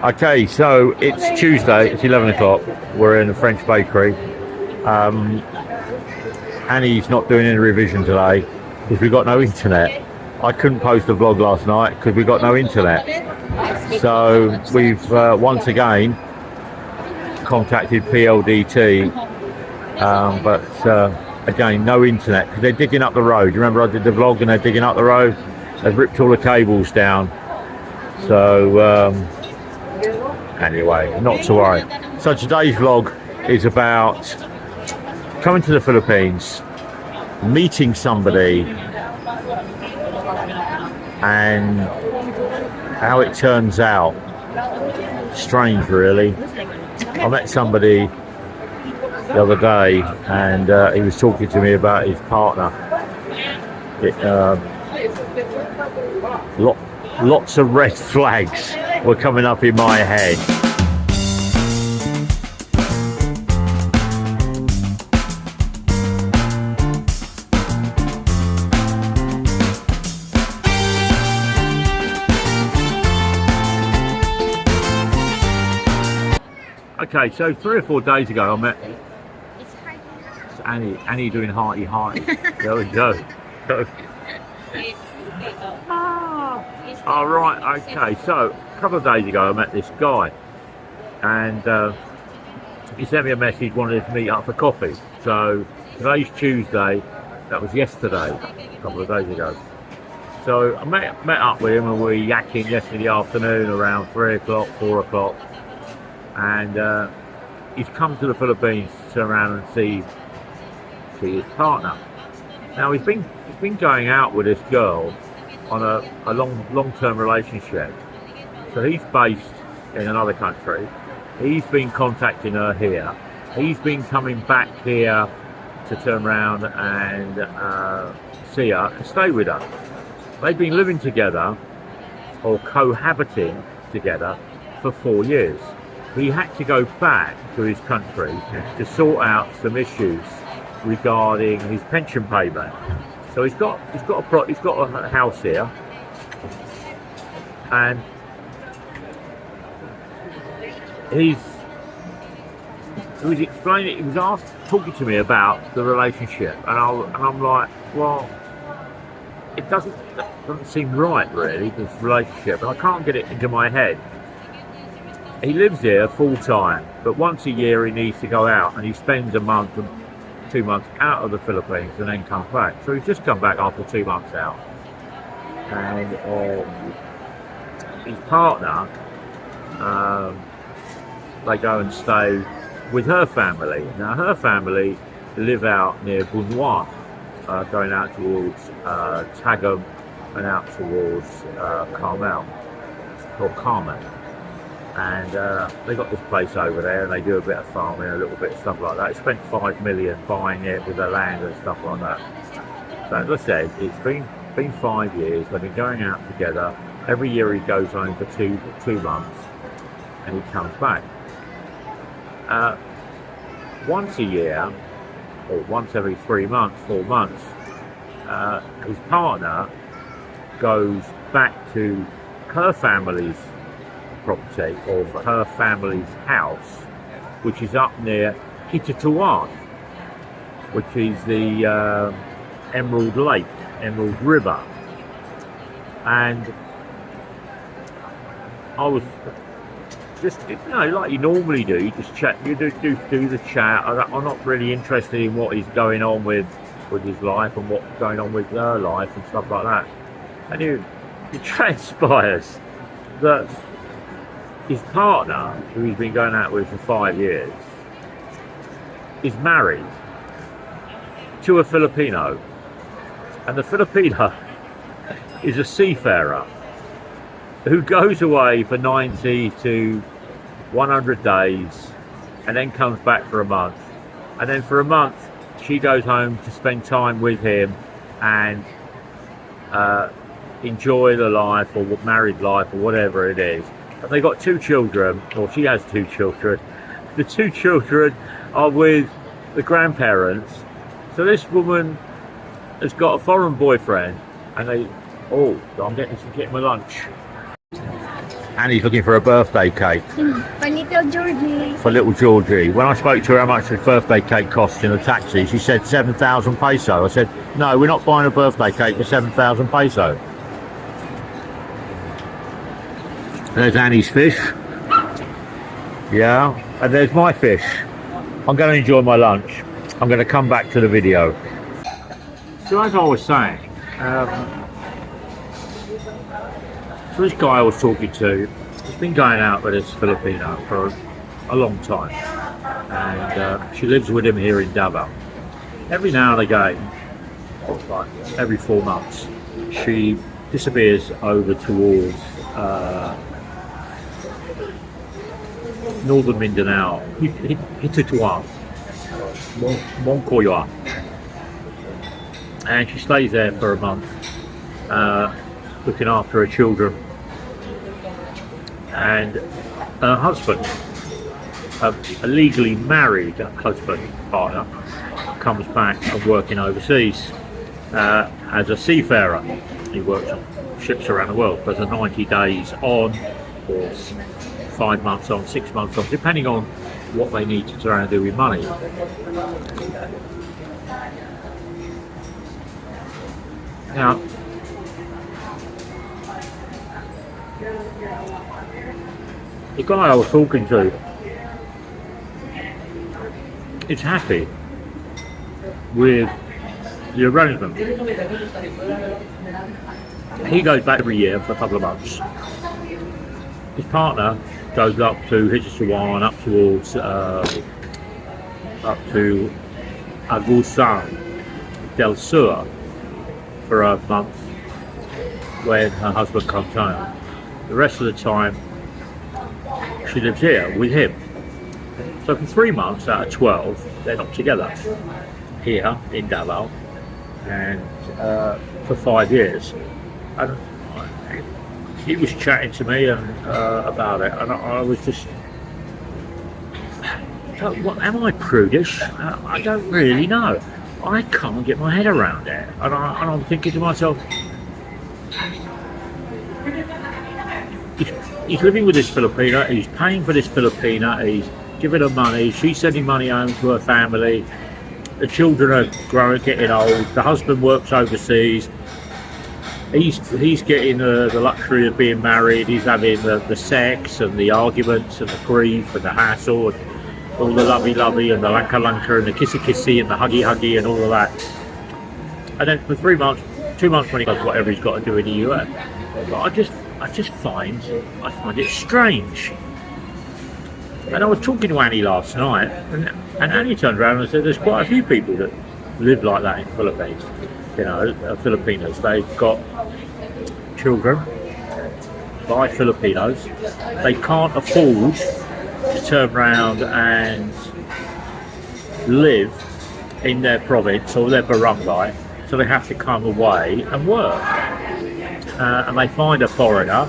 Okay, so it's Tuesday, it's 11 o'clock. We're in a French bakery. Annie's not doing any revision today because we've got no internet. I couldn't post a vlog last night because we've got no internet. So we've once again contacted PLDT, but again, no internet because they're digging up the road. You remember I did the vlog and they're digging up the road? They've ripped all the cables down. So anyway, not to worry. So today's vlog is about coming to the Philippines, meeting somebody, and how it turns out. Strange, really. I met somebody the other day, and he was talking to me about his partner. Lots of red flags were coming up in my head. Okay, so 3 or 4 days ago I met Annie doing hearty. There we go. All right, okay, so a couple of days ago I met this guy, and he sent me a message, wanted to meet up for coffee. So today's Tuesday, that was yesterday, a couple of days ago. So I met up with him and we were yakking yesterday afternoon around 3 o'clock, 4 o'clock, and he's come to the Philippines to turn around and see his partner. Now he's been going out with this girl on a long-term relationship. So he's based in another country. He's been contacting her here. He's been coming back here to turn around and see her and stay with her. They've been living together or cohabiting together for 4 years. He had to go back to his country to sort out some issues regarding his pension payment. So he's got a house here, and he was talking to me about the relationship, and I'm like, well, it doesn't seem right, really, this relationship, and I can't get it into my head. He lives here full time, but once a year he needs to go out, and he spends a month and 2 months out of the Philippines and then comes back. So he's just come back after 2 months out, and his partner, they go and stay with her family. Now her family live out near Bunuan, going out towards Tagum and out towards Carmel, or Carmen. And they got this place over there, and they do a bit of farming, a little bit of stuff like that. They spent 5 million buying it with the land and stuff like that. So as I said, it's been 5 years. They've been going out together. Every year he goes home for two months, and he comes back. Once a year, or once every 3 months, 4 months, his partner goes back to her family's property, or her family's house, which is up near Kitatuan, which is the Emerald Lake, Emerald River. And I was just, like you normally do, you just chat, you do the chat. I'm not really interested in what is going on with his life and what's going on with her life and stuff like that. And it transpires that his partner, who he's been going out with for 5 years, is married to a Filipino, and the Filipino is a seafarer who goes away for 90 to 100 days and then comes back for a month, and then for a month she goes home to spend time with him and enjoy the life, or married life, or whatever it is. And they got 2 children, or she has 2 children. The 2 children are with the grandparents. So this woman has got a foreign boyfriend, and I'm getting my lunch. Annie's looking for a birthday cake. For little Georgie. For little Georgie. When I spoke to her how much the birthday cake cost in a taxi, she said 7,000 peso. I said, no, we're not buying a birthday cake for 7,000 peso. There's Annie's fish. Yeah, and there's my fish. I'm going to enjoy my lunch. I'm going to come back to the video. So as I was saying, so this guy I was talking to, he's been going out with this Filipino for a long time, and she lives with him here in Davao. Every now and again, like every 4 months, she disappears over towards northern Mindanao, Hitutuan, Moncoyoa, and she stays there for a month, looking after her children. And her husband, a legally married husband, partner, comes back from working overseas as a seafarer. He works on ships around the world. There's a 90 days on, or 5 months on, 6 months on, depending on what they need to try and do with money. Now, the guy I was talking to is happy with the arrangement. He goes back every year for a couple of months. His partner goes up to Hitutuan, up towards up to Agusan del Sur for a month when her husband comes home. The rest of the time she lives here with him. So for 3 months out of 12 they're not together here in Davao, and for 5 years. And he was chatting to me and about it, and I was just, what, am I prudish? I don't really know. I can't get my head around it, and I'm thinking to myself, he's living with this Filipina, he's paying for this Filipina, he's giving her money, she's sending money home to her family, the children are growing, getting old, the husband works overseas, he's getting the luxury of being married, he's having the sex and the arguments and the grief and the hassle and all the lovey-lovey and the lanka-lanka and the kissy-kissy and the huggy-huggy and all of that. And then for 3 months, 2 months when he does whatever he's got to do in the US. But I just find it strange. And I was talking to Annie last night, and Annie turned around and said there's quite a few people that live like that in the Philippines. You know, Filipinos, they've got children by Filipinos. They can't afford to turn around and live in their province or their barangay, so they have to come away and work. And they find a foreigner.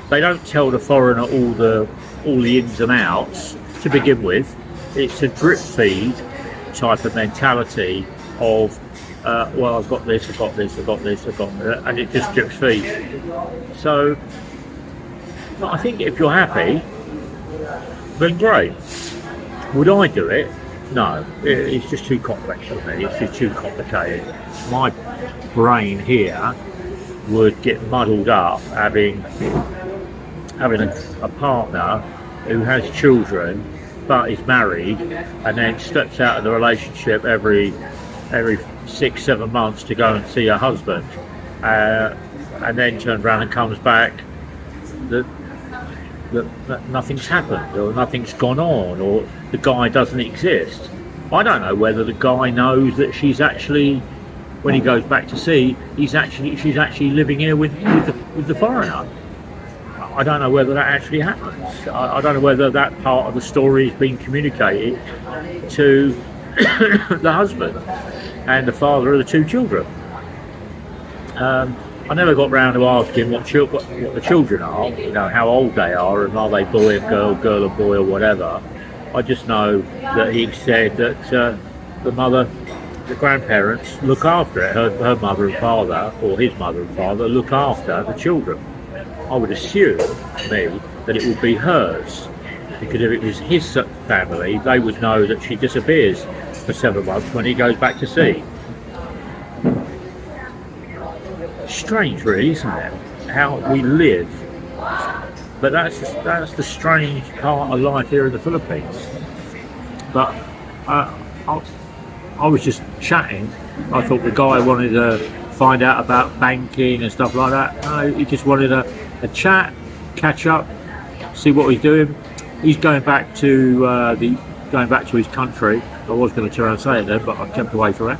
They don't tell the foreigner all the ins and outs to begin with. It's a drip feed type of mentality of, well, I've got this, I've got this, I've got this, I've got that, and it just drip feeds. So, I think if you're happy, then great. Would I do it? No, it's just too complex for me. It's just too complicated. My brain here would get muddled up having a partner who has children but is married and then steps out of the relationship every 6-7 months to go and see her husband, and then turns around and comes back that nothing's happened or nothing's gone on or the guy doesn't exist. I don't know whether the guy knows that she's actually, when he goes back to sea, she's actually living here with the foreigner. I don't know whether that actually happens. I don't know whether that part of the story is being communicated to the husband and the father of the 2 children. I never got round to asking what the children are, you know, how old they are, and are they boy and girl and boy or whatever. I just know that he said that the grandparents look after it. Her mother and father, or his mother and father, look after the children. I would assume, me, that it would be hers. Because if it was his family, they would know that she disappears for 7 months when he goes back to sea. Strange, really, isn't it? How we live. But that's the strange part of life here in the Philippines. But I was just chatting. I thought the guy wanted to find out about banking and stuff like that. No, he just wanted a chat, catch up, see what he's doing. He's going back to his country. I was going to turn around and say it then, but I kept away from it.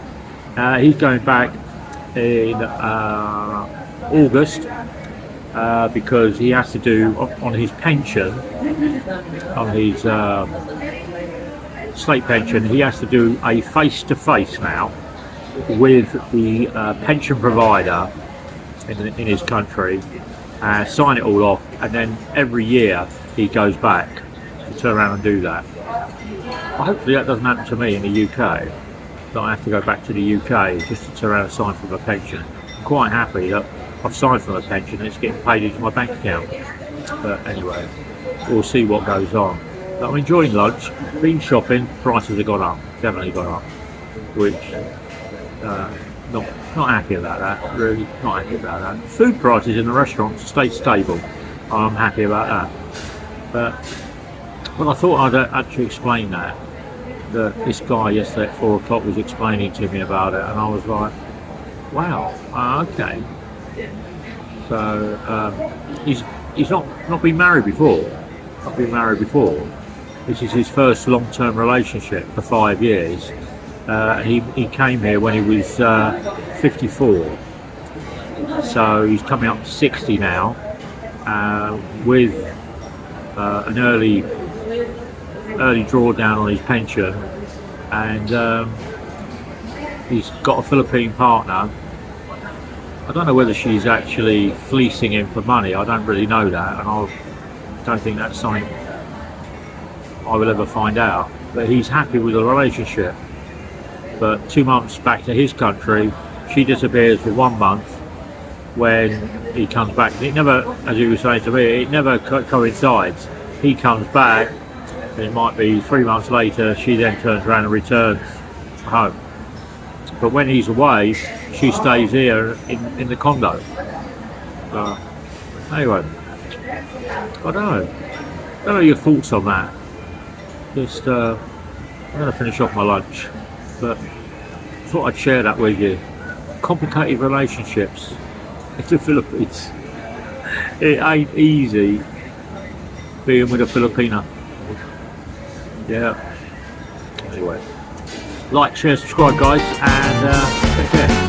He's going back in August because he has to do on his pension, on his state pension. He has to do a face-to-face now with the pension provider in his country, sign it all off, and then every year he goes back to turn around and do that. Well, hopefully that doesn't happen to me in the UK, that I have to go back to the UK just to turn around and sign for my pension. I'm quite happy that I've signed for my pension and it's getting paid into my bank account. But anyway, we'll see what goes on. But I'm enjoying lunch, been shopping, prices have gone up, definitely gone up, which not happy about that, really not happy about that. Food prices in the restaurants stay stable, I'm happy about that. But well, I thought I'd actually explain that this guy yesterday at 4 o'clock was explaining to me about it, and I was like, wow, okay. So he's not been married before. This is his first long-term relationship for 5 years. He came here when he was 54, so he's coming up to 60 now, with an early drawdown on his pension, and he's got a Philippine partner. I don't know whether she's actually fleecing him for money. I don't really know that, and I don't think that's something I will ever find out. But he's happy with the relationship. But 2 months back to his country, she disappears for 1 month. When he comes back, it never, as he was saying to me, it never coincides. He comes back, and it might be 3 months later, she then turns around and returns home. But when he's away, she stays here in the condo. Anyway, I don't know your thoughts on that. Just, I'm going to finish off my lunch, but I thought I'd share that with you. Complicated relationships in the Philippines. It ain't easy being with a Filipina. Yeah. Anyway, like, share, subscribe, guys, and take care.